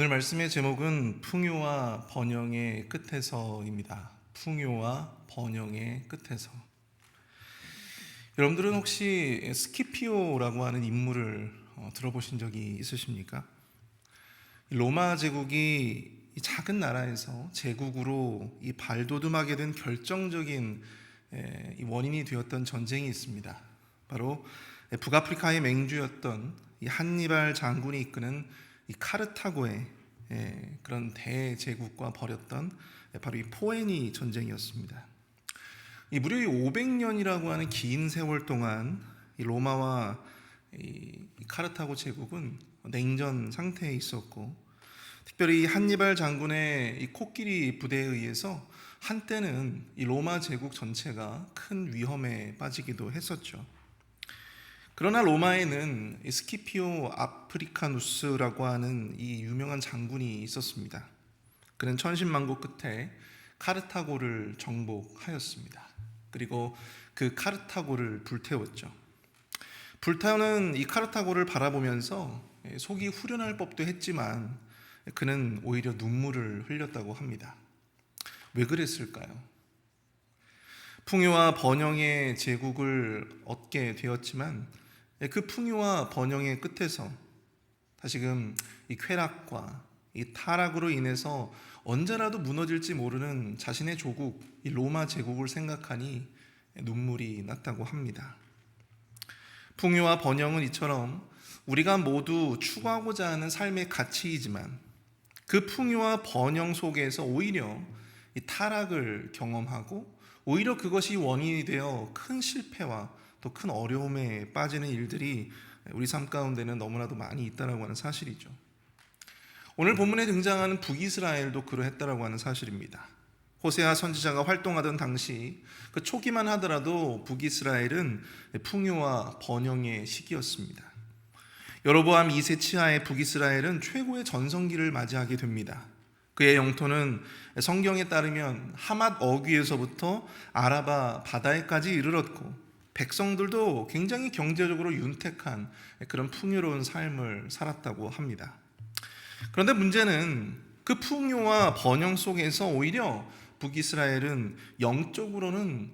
오늘 말씀의 제목은 풍요와 번영의 끝에서입니다. 풍요와 번영의 끝에서. 여러분들은 혹시 스키피오라고 하는 인물을 들어보신 적이 있으십니까? 로마 제국이 이 작은 나라에서 제국으로 이 발돋움하게 된 결정적인 이 원인이 되었던 전쟁이 있습니다. 바로 북아프리카의 맹주였던 이 한니발 장군이 이끄는 이 카르타고의 그런 대제국과 벌였던 바로 이 포에니 전쟁이었습니다. 이 무려 500년이라고 하는 긴 세월 동안 이 로마와 이 카르타고 제국은 냉전 상태에 있었고, 특별히 한니발 장군의 이 코끼리 부대에 의해서 한때는 이 로마 제국 전체가 큰 위험에 빠지기도 했었죠. 그러나 로마에는 스키피오 아프리카누스라고 하는 이 유명한 장군이 있었습니다. 그는 천신만고 끝에 카르타고를 정복하였습니다. 그리고 그 카르타고를 불태웠죠. 불타는 이 카르타고를 바라보면서 속이 후련할 법도 했지만 그는 오히려 눈물을 흘렸다고 합니다. 왜 그랬을까요? 풍요와 번영의 제국을 얻게 되었지만 그 풍요와 번영의 끝에서 다시금 이 쾌락과 이 타락으로 인해서 언제라도 무너질지 모르는 자신의 조국, 이 로마 제국을 생각하니 눈물이 났다고 합니다. 풍요와 번영은 이처럼 우리가 모두 추구하고자 하는 삶의 가치이지만 그 풍요와 번영 속에서 오히려 이 타락을 경험하고 오히려 그것이 원인이 되어 큰 실패와 또 큰 어려움에 빠지는 일들이 우리 삶 가운데는 너무나도 많이 있다고 하는 사실이죠. 오늘 본문에 등장하는 북이스라엘도 그러했다고 하는 사실입니다. 호세아 선지자가 활동하던 당시 그 초기만 하더라도 북이스라엘은 풍요와 번영의 시기였습니다. 여로보암 2세 치하의 북이스라엘은 최고의 전성기를 맞이하게 됩니다. 그의 영토는 성경에 따르면 하맛 어귀에서부터 아라바 바다에까지 이르렀고 백성들도 굉장히 경제적으로 윤택한 그런 풍요로운 삶을 살았다고 합니다. 그런데 문제는 그 풍요와 번영 속에서 오히려 북이스라엘은 영적으로는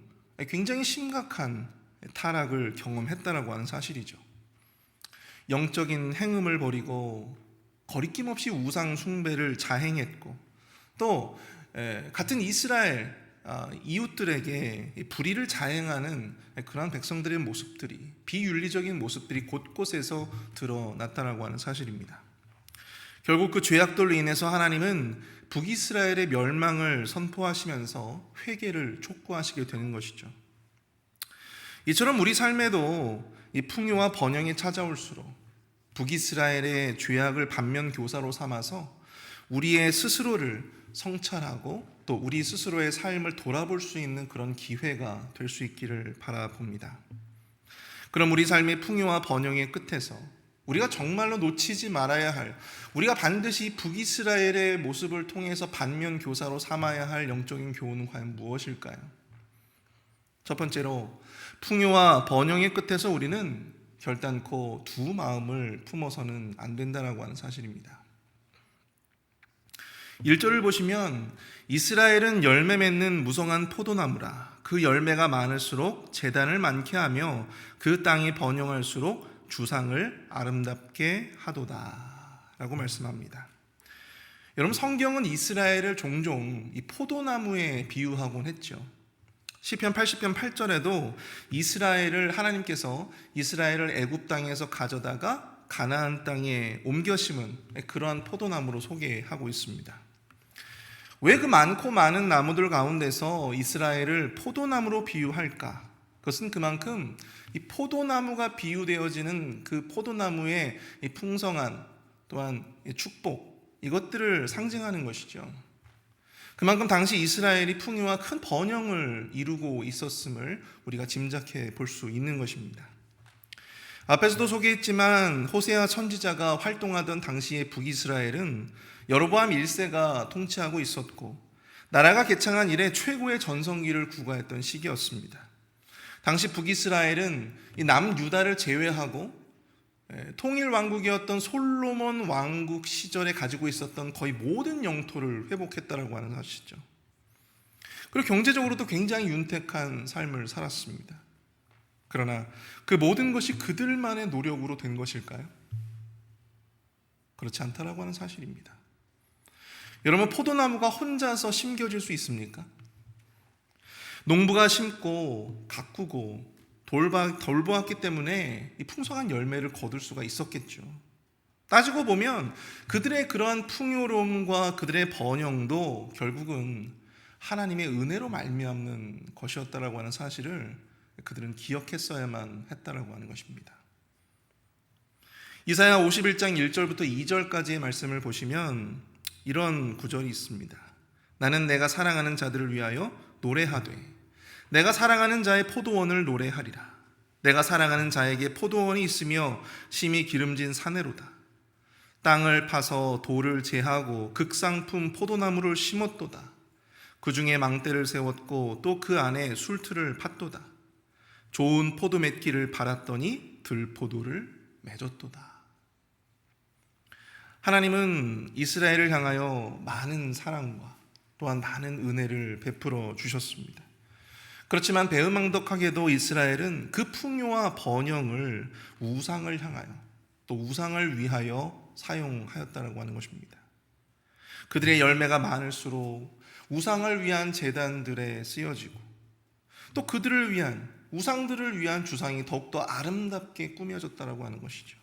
굉장히 심각한 타락을 경험했다라고 하는 사실이죠. 영적인 행음을 버리고 거리낌 없이 우상 숭배를 자행했고, 또 같은 이스라엘 이웃들에게 불의를 자행하는 그러한 백성들의 모습들이, 비윤리적인 모습들이 곳곳에서 드러났다라고 하는 사실입니다. 결국 그 죄악들로 인해서 하나님은 북이스라엘의 멸망을 선포하시면서 회개를 촉구하시게 되는 것이죠. 이처럼 우리 삶에도 이 풍요와 번영이 찾아올수록 북이스라엘의 죄악을 반면교사로 삼아서 우리의 스스로를 성찰하고 또 우리 스스로의 삶을 돌아볼 수 있는 그런 기회가 될 수 있기를 바라봅니다. 그럼 우리 삶의 풍요와 번영의 끝에서 우리가 정말로 놓치지 말아야 할, 우리가 반드시 북이스라엘의 모습을 통해서 반면교사로 삼아야 할 영적인 교훈은 과연 무엇일까요? 첫 번째로, 풍요와 번영의 끝에서 우리는 결단코 두 마음을 품어서는 안 된다라고 하는 사실입니다. 1절을 보시면 이스라엘은 열매 맺는 무성한 포도나무라. 그 열매가 많을수록 재단을 많게 하며 그 땅이 번영할수록 주상을 아름답게 하도다 라고 말씀합니다. 여러분, 성경은 이스라엘을 종종 이 포도나무에 비유하곤 했죠. 시편 80편 8절에도 이스라엘을 하나님께서 이스라엘을 애굽 땅에서 가져다가 가나안 땅에 옮겨 심은 그러한 포도나무로 소개하고 있습니다. 왜 그 많고 많은 나무들 가운데서 이스라엘을 포도나무로 비유할까? 그것은 그만큼 이 포도나무가 비유되어지는 그 포도나무의 이 풍성한, 또한 축복, 이것들을 상징하는 것이죠. 그만큼 당시 이스라엘이 풍요와 큰 번영을 이루고 있었음을 우리가 짐작해 볼 수 있는 것입니다. 앞에서도 소개했지만 호세아 선지자가 활동하던 당시의 북이스라엘은 여로보암 1세가 통치하고 있었고 나라가 개창한 이래 최고의 전성기를 구가했던 시기였습니다. 당시 북이스라엘은 이 남유다를 제외하고 통일 왕국이었던 솔로몬 왕국 시절에 가지고 있었던 거의 모든 영토를 회복했다라고 하는 사실이죠. 그리고 경제적으로도 굉장히 윤택한 삶을 살았습니다. 그러나 그 모든 것이 그들만의 노력으로 된 것일까요? 그렇지 않다라고 하는 사실입니다. 여러분, 포도나무가 혼자서 심겨질 수 있습니까? 농부가 심고 가꾸고 돌보았기 때문에 이 풍성한 열매를 거둘 수가 있었겠죠. 따지고 보면 그들의 그러한 풍요로움과 그들의 번영도 결국은 하나님의 은혜로 말미암는 것이었다라고 하는 사실을 그들은 기억했어야만 했다라고 하는 것입니다. 이사야 51장 1절부터 2절까지의 말씀을 보시면 이런 구절이 있습니다. 나는 내가 사랑하는 자들을 위하여 노래하되 내가 사랑하는 자의 포도원을 노래하리라. 내가 사랑하는 자에게 포도원이 있으며 심히 기름진 사내로다. 땅을 파서 돌을 제하고 극상품 포도나무를 심었도다. 그 중에 망대를 세웠고 또 그 안에 술틀을 팠도다. 좋은 포도 맺기를 바랐더니 들포도를 맺었도다. 하나님은 이스라엘을 향하여 많은 사랑과 또한 많은 은혜를 베풀어 주셨습니다. 그렇지만 배은망덕하게도 이스라엘은 그 풍요와 번영을 우상을 향하여 또 우상을 위하여 사용하였다고 하는 것입니다. 그들의 열매가 많을수록 우상을 위한 제단들에 쓰여지고 또 그들을 위한 우상들을 위한 주상이 더욱더 아름답게 꾸며졌다고 하는 것이죠.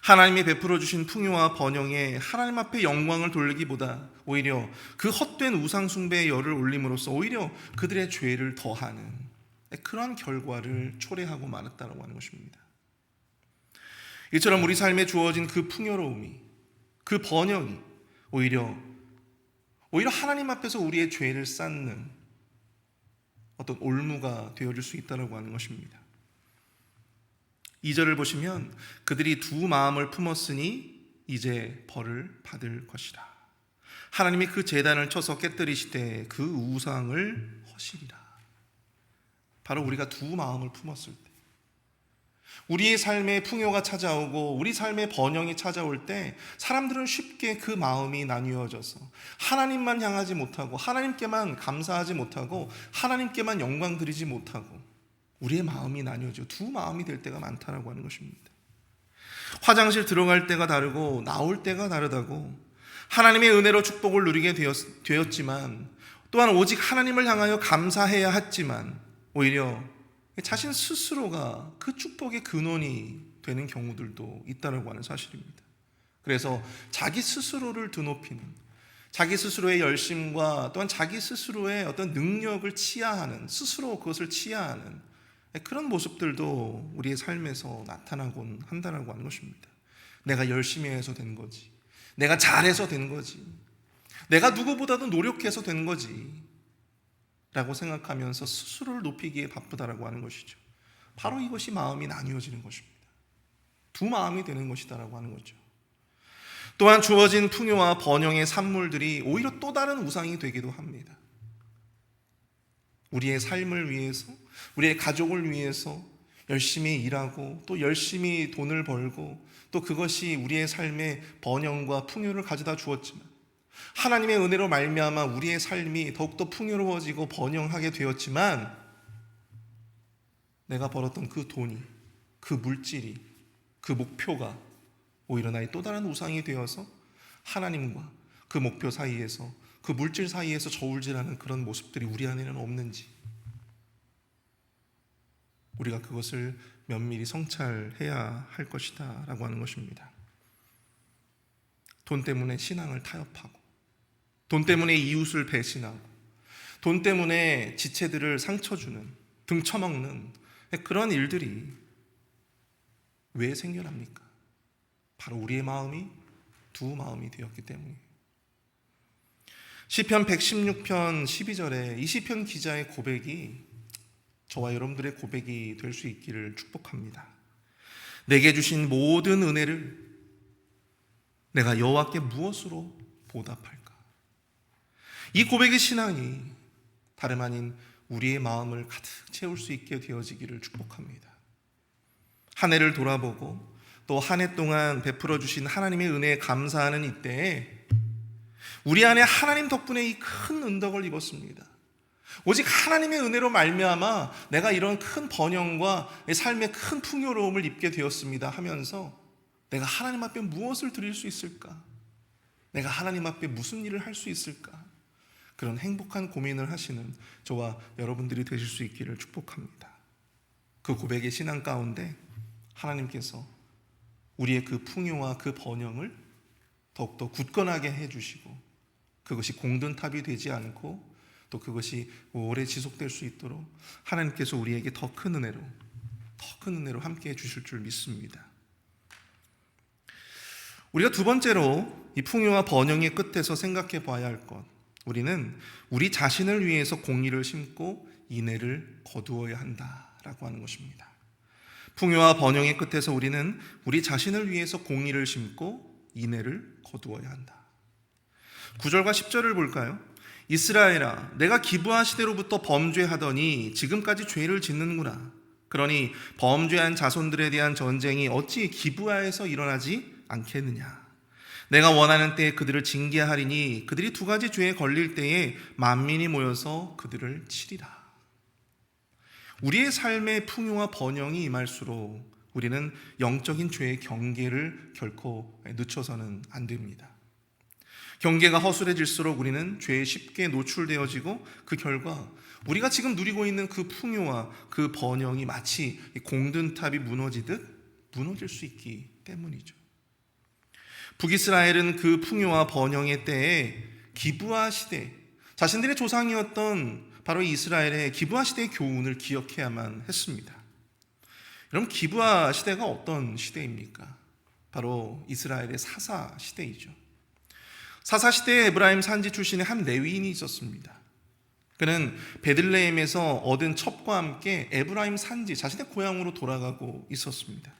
하나님이 베풀어 주신 풍요와 번영에 하나님 앞에 영광을 돌리기보다 오히려 그 헛된 우상 숭배의 열을 올림으로써 오히려 그들의 죄를 더하는 그러한 결과를 초래하고 말았다고 하는 것입니다. 이처럼 우리 삶에 주어진 그 풍요로움이, 그 번영이 오히려 하나님 앞에서 우리의 죄를 쌓는 어떤 올무가 되어줄 수 있다고 하는 것입니다. 2절을 보시면 그들이 두 마음을 품었으니 이제 벌을 받을 것이라. 하나님이 그 제단을 쳐서 깨뜨리시되 그 우상을 허시리라. 바로 우리가 두 마음을 품었을 때, 우리의 삶에 풍요가 찾아오고 우리 삶의 번영이 찾아올 때 사람들은 쉽게 그 마음이 나뉘어져서 하나님만 향하지 못하고 하나님께만 감사하지 못하고 하나님께만 영광 드리지 못하고 우리의 마음이 나뉘어져 두 마음이 될 때가 많다라고 하는 것입니다. 화장실 들어갈 때가 다르고 나올 때가 다르다고 하나님의 은혜로 축복을 누리게 되었지만 또한 오직 하나님을 향하여 감사해야 했지만 오히려 자신 스스로가 그 축복의 근원이 되는 경우들도 있다고 하는 사실입니다. 그래서 자기 스스로를 드높이는, 자기 스스로의 열심과 또한 자기 스스로의 어떤 능력을 치하하는, 스스로 그것을 치하하는 그런 모습들도 우리의 삶에서 나타나곤 한다고 하는 것입니다. 내가 열심히 해서 된 거지, 내가 잘해서 된 거지, 내가 누구보다도 노력해서 된 거지 라고 생각하면서 스스로를 높이기에 바쁘다라고 하는 것이죠. 바로 이것이 마음이 나뉘어지는 것입니다. 두 마음이 되는 것이다라고 하는 거죠. 또한 주어진 풍요와 번영의 산물들이 오히려 또 다른 우상이 되기도 합니다. 우리의 삶을 위해서, 우리의 가족을 위해서 열심히 일하고 또 열심히 돈을 벌고 또 그것이 우리의 삶의 번영과 풍요를 가져다 주었지만 하나님의 은혜로 말미암아 우리의 삶이 더욱더 풍요로워지고 번영하게 되었지만 내가 벌었던 그 돈이, 그 물질이, 그 목표가 오히려 나의 또 다른 우상이 되어서 하나님과 그 목표 사이에서, 그 물질 사이에서 저울질하는 그런 모습들이 우리 안에는 없는지 우리가 그것을 면밀히 성찰해야 할 것이다 라고 하는 것입니다. 돈 때문에 신앙을 타협하고 돈 때문에 이웃을 배신하고 돈 때문에 지체들을 상처 주는, 등쳐먹는 그런 일들이 왜 생겨납니까? 바로 우리의 마음이 두 마음이 되었기 때문이에요. 시편 116편 12절에 이 시편 기자의 고백이 저와 여러분들의 고백이 될 수 있기를 축복합니다. 내게 주신 모든 은혜를 내가 여호와께 무엇으로 보답할까? 이 고백의 신앙이 다름 아닌 우리의 마음을 가득 채울 수 있게 되어지기를 축복합니다. 한 해를 돌아보고 또 한 해 동안 베풀어 주신 하나님의 은혜에 감사하는 이때에 우리 안에 하나님 덕분에 이 큰 은덕을 입었습니다. 오직 하나님의 은혜로 말미암아 내가 이런 큰 번영과 삶의 큰 풍요로움을 입게 되었습니다 하면서 내가 하나님 앞에 무엇을 드릴 수 있을까? 내가 하나님 앞에 무슨 일을 할 수 있을까? 그런 행복한 고민을 하시는 저와 여러분들이 되실 수 있기를 축복합니다. 그 고백의 신앙 가운데 하나님께서 우리의 그 풍요와 그 번영을 더욱더 굳건하게 해주시고 그것이 공든탑이 되지 않고 또 그것이 오래 지속될 수 있도록 하나님께서 우리에게 더 큰 은혜로 함께 해주실 줄 믿습니다. 우리가 두 번째로 이 풍요와 번영의 끝에서 생각해 봐야 할 것, 우리는 우리 자신을 위해서 공의를 심고 인애를 거두어야 한다라고 하는 것입니다. 풍요와 번영의 끝에서 우리는 우리 자신을 위해서 공의를 심고 인애를 거두어야 한다. 9절과 10절을 볼까요? 이스라엘아, 내가 기브아 시대로부터 범죄하더니 지금까지 죄를 짓는구나. 그러니 범죄한 자손들에 대한 전쟁이 어찌 기브아에서 일어나지 않겠느냐. 내가 원하는 때에 그들을 징계하리니 그들이 두 가지 죄에 걸릴 때에 만민이 모여서 그들을 치리라. 우리의 삶의 풍요와 번영이 임할수록 우리는 영적인 죄의 경계를 결코 늦춰서는 안 됩니다. 경계가 허술해질수록 우리는 죄에 쉽게 노출되어지고 그 결과 우리가 지금 누리고 있는 그 풍요와 그 번영이 마치 공든탑이 무너지듯 무너질 수 있기 때문이죠. 북이스라엘은 그 풍요와 번영의 때에 기브아 시대, 자신들의 조상이었던 바로 이스라엘의 기브아 시대의 교훈을 기억해야만 했습니다. 여러분, 기브아 시대가 어떤 시대입니까? 바로 이스라엘의 사사 시대이죠. 사사 시대에 에브라임 산지 출신의 한 레위인이 있었습니다. 그는 베들레헴에서 얻은 첩과 함께 에브라임 산지, 자신의 고향으로 돌아가고 있었습니다.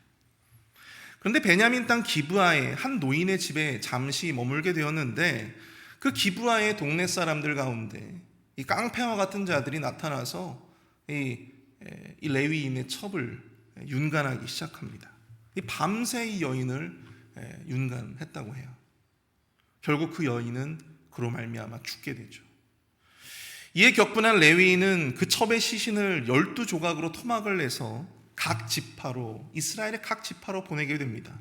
그런데 베냐민 땅 기브아의 한 노인의 집에 잠시 머물게 되었는데 그 기브아의 동네 사람들 가운데 이 깡패와 같은 자들이 나타나서 이 레위인의 첩을 윤간하기 시작합니다. 밤새 이 여인을 윤간했다고 해요. 결국 그 여인은 그로 말미암아 죽게 되죠. 이에 격분한 레위인은 그 첩의 시신을 12조각으로 토막을 내서 각 지파로, 이스라엘의 각 지파로 보내게 됩니다.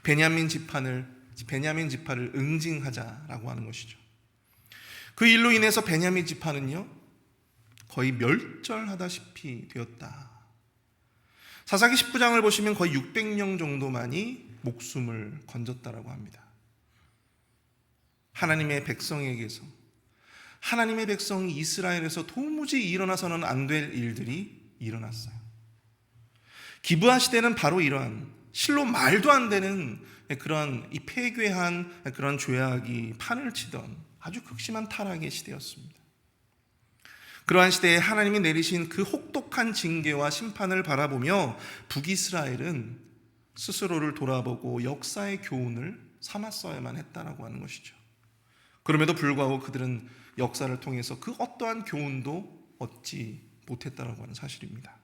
베냐민 지파를 응징하자라고 하는 것이죠. 그 일로 인해서 베냐민 지파는요 거의 멸절하다시피 되었다. 사사기 19장을 보시면 거의 600명 정도만이 목숨을 건졌다라고 합니다. 하나님의 백성에게서, 하나님의 백성이 이스라엘에서 도무지 일어나서는 안 될 일들이 일어났어요. 기브아 시대는 바로 이러한 실로 말도 안 되는 그런 이 폐괴한 그런 죄악이 판을 치던 아주 극심한 타락의 시대였습니다. 그러한 시대에 하나님이 내리신 그 혹독한 징계와 심판을 바라보며 북이스라엘은 스스로를 돌아보고 역사의 교훈을 삼았어야만 했다라고 하는 것이죠. 그럼에도 불구하고 그들은 역사를 통해서 그 어떠한 교훈도 얻지 못했다라고 하는 사실입니다.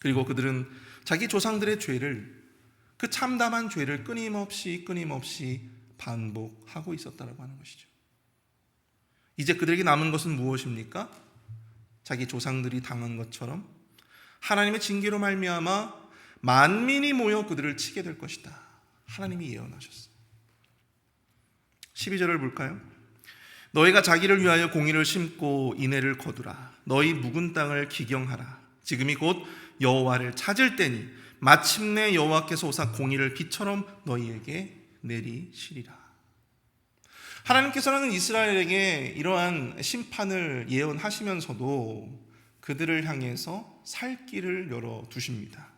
그리고 그들은 자기 조상들의 죄를, 그 참담한 죄를 끊임없이 반복하고 있었다라고 하는 것이죠. 이제 그들에게 남은 것은 무엇입니까? 자기 조상들이 당한 것처럼 하나님의 징계로 말미암아 만민이 모여 그들을 치게 될 것이다. 하나님이 예언하셨어요. 12절을 볼까요? 너희가 자기를 위하여 공의를 심고 인애를 거두라. 너희 묵은 땅을 기경하라. 지금이 곧 여호와를 찾을 때니 마침내 여호와께서 오사 공의를 비처럼 너희에게 내리시리라. 하나님께서는 이스라엘에게 이러한 심판을 예언하시면서도 그들을 향해서 살 길을 열어두십니다.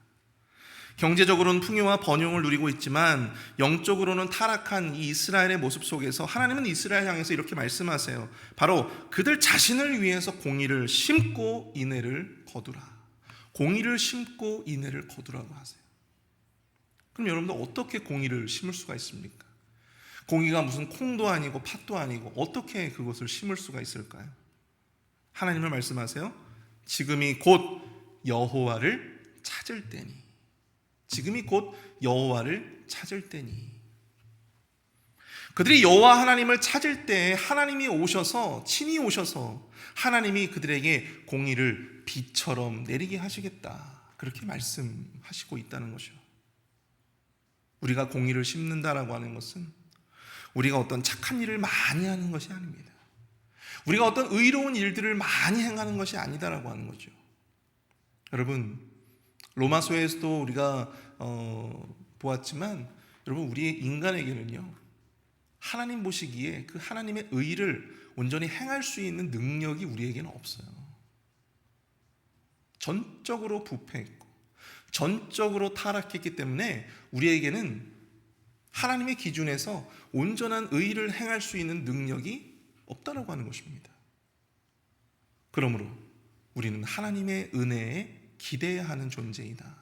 경제적으로는 풍요와 번영을 누리고 있지만 영적으로는 타락한 이 이스라엘의 모습 속에서 하나님은 이스라엘 향해서 이렇게 말씀하세요. 바로 그들 자신을 위해서 공의를 심고 인애를 거두라. 공의를 심고 인애를 거두라고 하세요. 그럼 여러분들 어떻게 공의를 심을 수가 있습니까? 공의가 무슨 콩도 아니고 팥도 아니고 어떻게 그것을 심을 수가 있을까요? 하나님을 말씀하세요. 지금이 곧 여호와를 찾을 때니. 지금이 곧 여호와를 찾을 때니. 그들이 여호와 하나님을 찾을 때 하나님이 오셔서, 친히 오셔서 하나님이 그들에게 공의를 비처럼 내리게 하시겠다, 그렇게 말씀하시고 있다는 것이요. 우리가 공의를 심는다라고 하는 것은 우리가 어떤 착한 일을 많이 하는 것이 아닙니다. 우리가 어떤 의로운 일들을 많이 행하는 것이 아니다라고 하는 거죠. 여러분, 로마서에서도 우리가 보았지만, 여러분, 우리의 인간에게는요, 하나님 보시기에 그 하나님의 의를 온전히 행할 수 있는 능력이 우리에게는 없어요. 전적으로 부패했고 전적으로 타락했기 때문에 우리에게는 하나님의 기준에서 온전한 의를 행할 수 있는 능력이 없다라고 하는 것입니다. 그러므로 우리는 하나님의 은혜에 기대해야 하는 존재이다.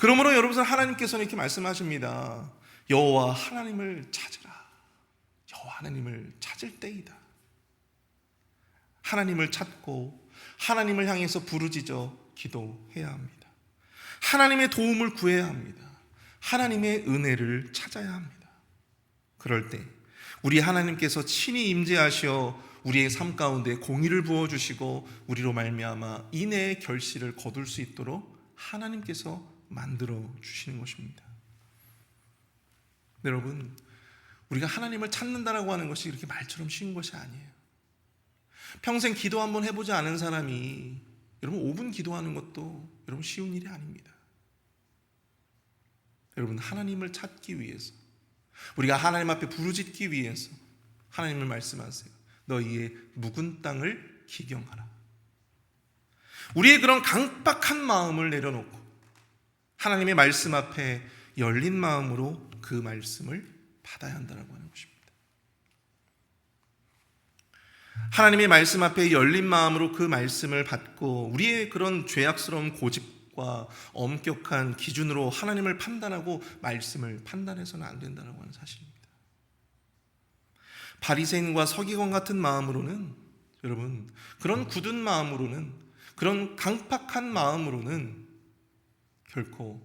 그러므로 여러분, 하나님께서는 이렇게 말씀하십니다. 여호와 하나님을 찾으라. 여호와 하나님을 찾을 때이다. 하나님을 찾고 하나님을 향해서 부르짖어 기도해야 합니다. 하나님의 도움을 구해야 합니다. 하나님의 은혜를 찾아야 합니다. 그럴 때 우리 하나님께서 친히 임재하시어 우리의 삶 가운데 공의를 부어주시고 우리로 말미암아 인애의 결실을 거둘 수 있도록 하나님께서 만들어 주시는 것입니다. 여러분, 우리가 하나님을 찾는다라고 하는 것이 이렇게 말처럼 쉬운 것이 아니에요. 평생 기도 한번 해보지 않은 사람이 여러분 5분 기도하는 것도 여러분 쉬운 일이 아닙니다. 여러분, 하나님을 찾기 위해서, 우리가 하나님 앞에 부르짖기 위해서 하나님을 말씀하세요. 너희의 묵은 땅을 기경하라. 우리의 그런 강박한 마음을 내려놓고 하나님의 말씀 앞에 열린 마음으로 그 말씀을 받아야 한다고 하는 것입니다. 하나님의 말씀 앞에 열린 마음으로 그 말씀을 받고 우리의 그런 죄악스러운 고집과 엄격한 기준으로 하나님을 판단하고 말씀을 판단해서는 안 된다고 하는 사실입니다. 바리새인과 서기관 같은 마음으로는, 여러분, 그런 굳은 마음으로는, 그런 강팍한 마음으로는 결코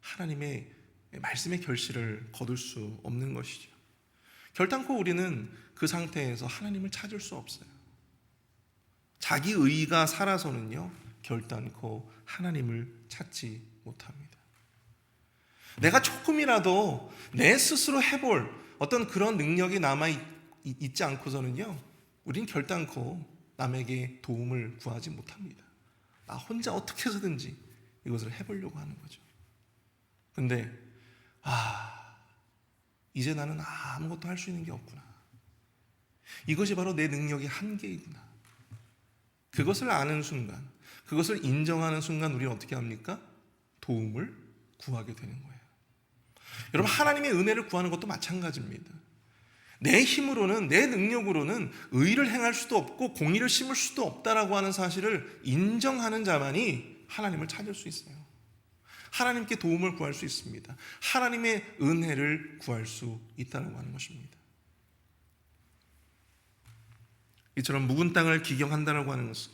하나님의 말씀의 결실을 거둘 수 없는 것이죠. 결단코 우리는 그 상태에서 하나님을 찾을 수 없어요. 자기 의가 살아서는요, 결단코 하나님을 찾지 못합니다. 내가 조금이라도 내 스스로 해볼 어떤 그런 능력이 남아있지 않고서는요, 우린 결단코 남에게 도움을 구하지 못합니다. 나 혼자 어떻게 해서든지 이것을 해보려고 하는 거죠. 근데 이제 나는 아무것도 할 수 있는 게 없구나. 이것이 바로 내 능력의 한계이구나. 그것을 아는 순간, 그것을 인정하는 순간 우리는 어떻게 합니까? 도움을 구하게 되는 거예요. 여러분, 하나님의 은혜를 구하는 것도 마찬가지입니다. 내 힘으로는, 내 능력으로는 의를 행할 수도 없고 공의를 심을 수도 없다라고 하는 사실을 인정하는 자만이 하나님을 찾을 수 있어요. 하나님께 도움을 구할 수 있습니다. 하나님의 은혜를 구할 수 있다고 하는 것입니다. 이처럼 묵은 땅을 기경한다고 하는 것은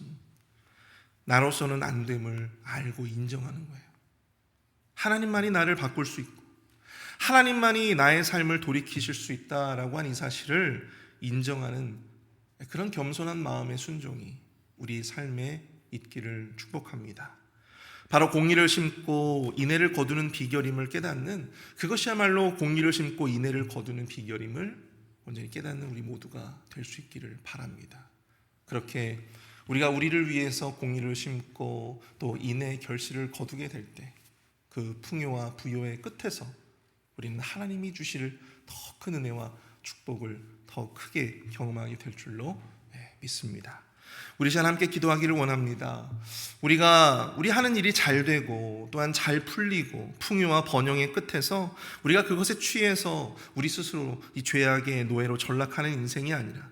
나로서는 안 됨을 알고 인정하는 거예요. 하나님만이 나를 바꿀 수 있고 하나님만이 나의 삶을 돌이키실 수 있다라고 하는 이 사실을 인정하는 그런 겸손한 마음의 순종이 우리 삶에 있기를 축복합니다. 바로 공의를 심고 인애를 거두는 비결임을 깨닫는, 그것이야말로 공의를 심고 인애를 거두는 비결임을 온전히 깨닫는 우리 모두가 될 수 있기를 바랍니다. 그렇게 우리가 우리를 위해서 공의를 심고 또 인애의 결실을 거두게 될 때 그 풍요와 부요의 끝에서 우리는 하나님이 주실 더 큰 은혜와 축복을 더 크게 경험하게 될 줄로 믿습니다. 우리 시간 함께 기도하기를 원합니다. 우리 하는 일이 잘 되고 또한 잘 풀리고 풍요와 번영의 끝에서 우리가 그것에 취해서 우리 스스로 이 죄악의 노예로 전락하는 인생이 아니라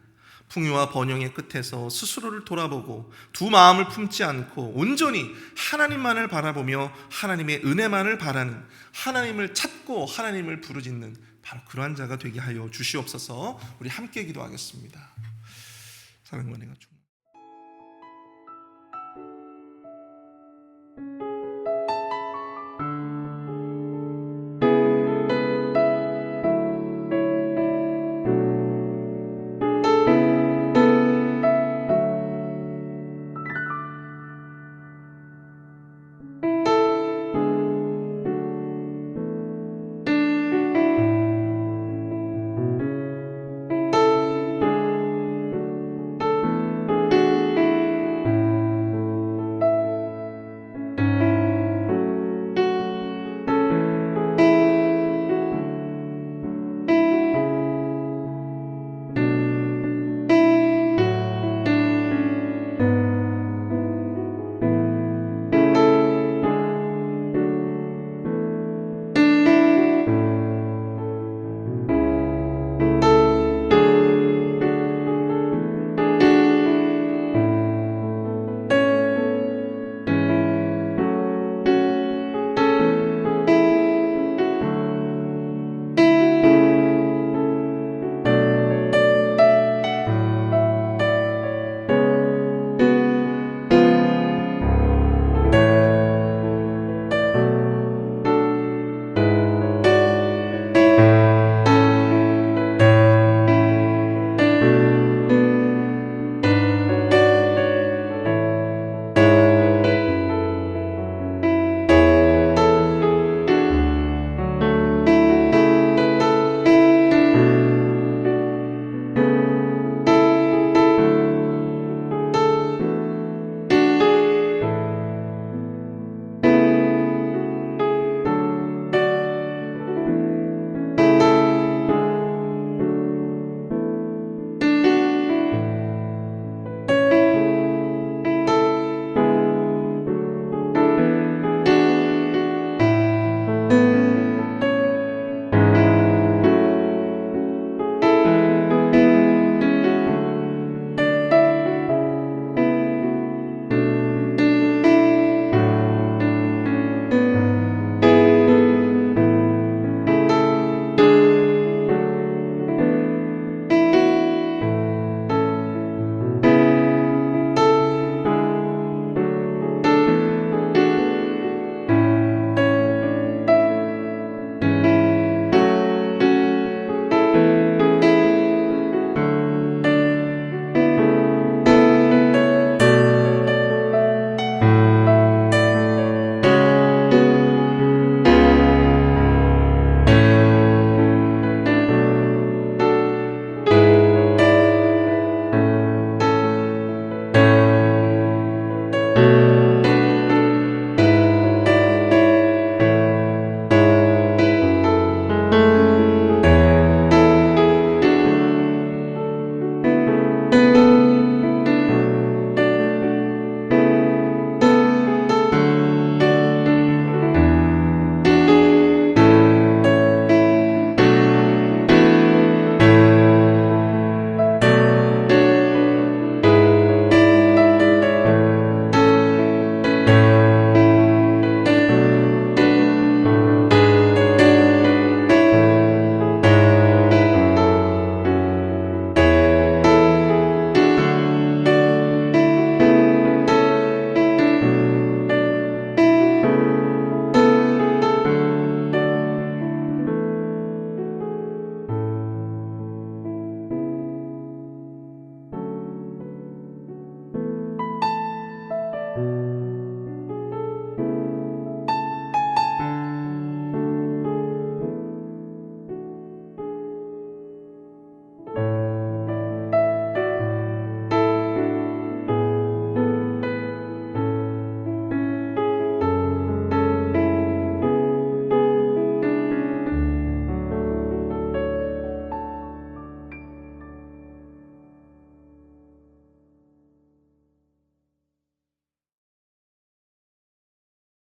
풍요와 번영의 끝에서 스스로를 돌아보고 두 마음을 품지 않고 온전히 하나님만을 바라보며 하나님의 은혜만을 바라는, 하나님을 찾고 하나님을 부르짖는 바로 그러한 자가 되게 하여 주시옵소서. 우리 함께 기도하겠습니다. 사랑과 은혜가